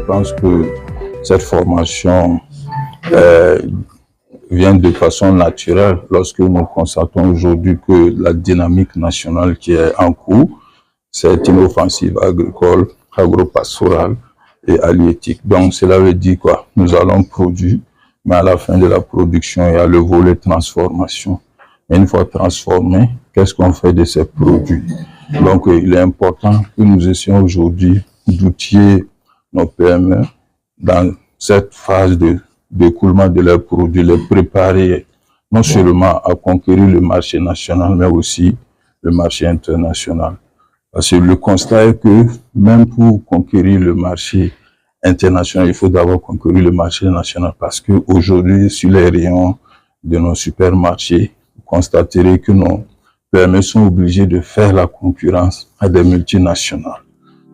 pense que cette formation vient de façon naturelle lorsque nous constatons aujourd'hui que la dynamique nationale qui est en cours, c'est une offensive agricole, agro-pastorale et halieutique. Donc cela veut dire quoi? Nous allons produire, mais à la fin de la production, il y a le volet transformation. Et une fois transformé, qu'est-ce qu'on fait de ces produits? Donc il est important que nous essayons aujourd'hui d'outiller nos PME dans cette phase d'écoulement de leurs produits, les préparer non seulement à conquérir le marché national, mais aussi le marché international. Parce que le constat est que même pour conquérir le marché international, il faut d'abord conquérir le marché national. Parce qu'aujourd'hui, sur les rayons de nos supermarchés, vous constaterez que nos PME sont obligés de faire la concurrence à des multinationales.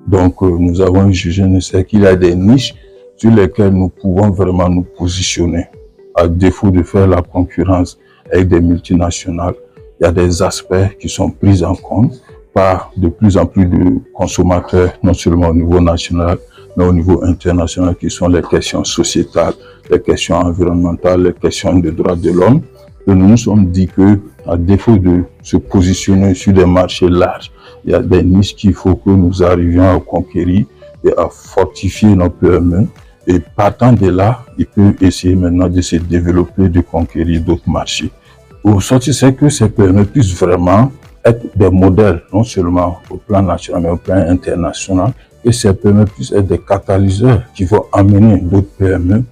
Donc, nous avons jugé nécessaire qu'il y a des niches sur lesquelles nous pouvons vraiment nous positionner. À défaut de faire la concurrence avec des multinationales, il y a des aspects qui sont pris en compte par de plus en plus de consommateurs, non seulement au niveau national, mais au niveau international, qui sont les questions sociétales, les questions environnementales, les questions de droits de l'homme. Et nous nous sommes dit que, à défaut de se positionner sur des marchés larges, il y a des niches qu'il faut que nous arrivions à conquérir et à fortifier nos PME. Et partant de là, il peut essayer maintenant de se développer, de conquérir d'autres marchés. Au sortir, c'est que ces PME puissent vraiment être des modèles, non seulement au plan national, mais au plan international, et ces PME puissent être des catalyseurs qui vont amener d'autres PME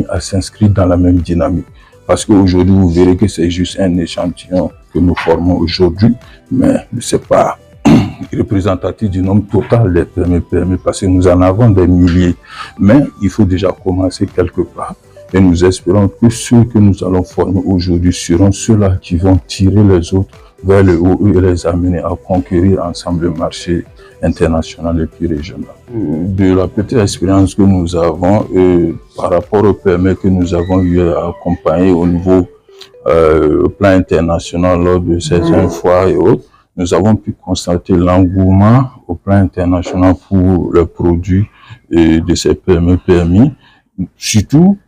à s'inscrire dans la même dynamique. Parce qu'aujourd'hui, vous verrez que c'est juste un échantillon que nous formons aujourd'hui, mais ce n'est pas représentatif du nombre total des PME, parce que nous en avons des milliers. Mais il faut déjà commencer quelque part. Et nous espérons que ceux que nous allons former aujourd'hui seront ceux-là qui vont tirer les autres vers le haut et les amener à conquérir ensemble le marché international et puis régional. De la petite expérience que nous avons par rapport aux PME que nous avons eu à accompagner au niveau au plan international lors de certaines fois et autres, nous avons pu constater l'engouement au plan international pour les produits de ces PME-PMI, surtout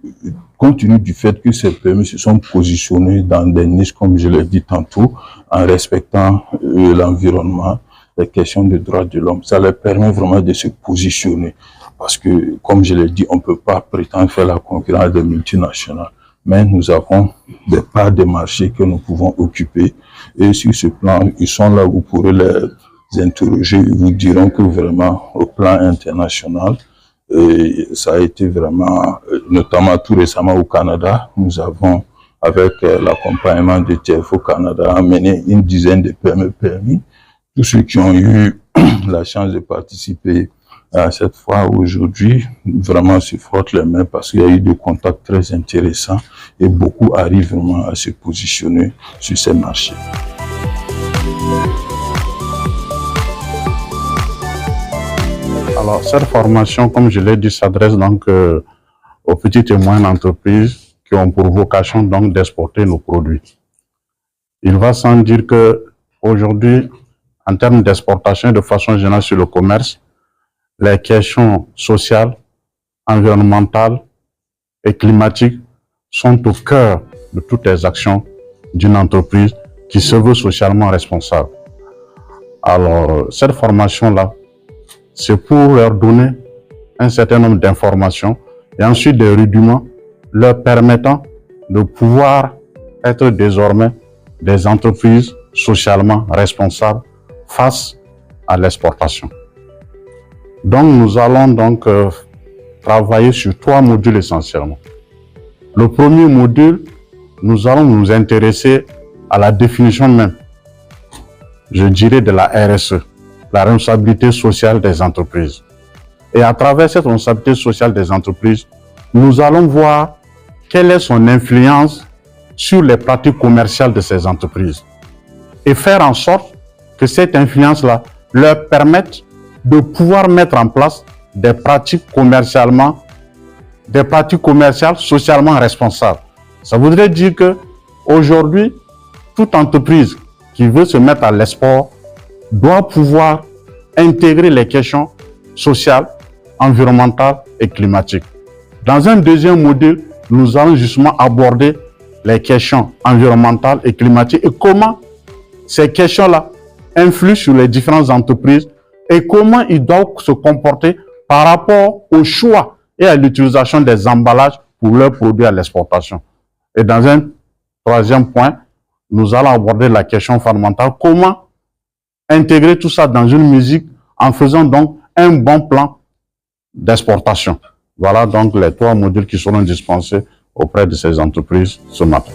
compte tenu du fait que ces PME se sont positionnés dans des niches, comme je l'ai dit tantôt, en respectant l'environnement, les questions de droits de l'homme. Ça leur permet vraiment de se positionner. Parce que, comme je l'ai dit, on ne peut pas prétendre faire la concurrence des multinationales. Mais nous avons des parts de marché que nous pouvons occuper. Et sur ce plan, ils sont là, vous pourrez les interroger. Ils vous diront que vraiment, au plan international, ça a été vraiment, notamment tout récemment au Canada, nous avons, avec l'accompagnement de TFO Canada, amené une dizaine de PME-PMI. Tous ceux qui ont eu la chance de participer à cette fois aujourd'hui, vraiment se frottent les mains parce qu'il y a eu des contacts très intéressants et beaucoup arrivent vraiment à se positionner sur ces marchés. Alors, cette formation, comme je l'ai dit, s'adresse donc aux petites et moyennes entreprises qui ont pour vocation donc d'exporter nos produits. Il va sans dire que aujourd'hui, en termes d'exportation et de façon générale sur le commerce, les questions sociales, environnementales et climatiques sont au cœur de toutes les actions d'une entreprise qui se veut socialement responsable. Alors, cette formation-là, c'est pour leur donner un certain nombre d'informations et ensuite des rudiments leur permettant de pouvoir être désormais des entreprises socialement responsables face à l'exportation. Donc, nous allons donc travailler sur 3 modules essentiellement. Le premier module, nous allons nous intéresser à la définition même, je dirais, de la RSE, la responsabilité sociale des entreprises. Et à travers cette responsabilité sociale des entreprises, nous allons voir quelle est son influence sur les pratiques commerciales de ces entreprises et faire en sorte que cette influence-là leur permette de pouvoir mettre en place des pratiques commerciales socialement responsables. Ça voudrait dire que aujourd'hui, toute entreprise qui veut se mettre à l'export doit pouvoir intégrer les questions sociales, environnementales et climatique. Dans un deuxième module, nous allons justement aborder les questions environnementales et climatiques et comment ces questions-là influent sur les différentes entreprises et comment ils doivent se comporter par rapport au choix et à l'utilisation des emballages pour leurs produits à l'exportation. Et dans un troisième point, nous allons aborder la question fondamentale, comment intégrer tout ça dans une musique en faisant donc un bon plan d'exportation. Voilà donc les 3 modules qui seront dispensés auprès de ces entreprises ce matin.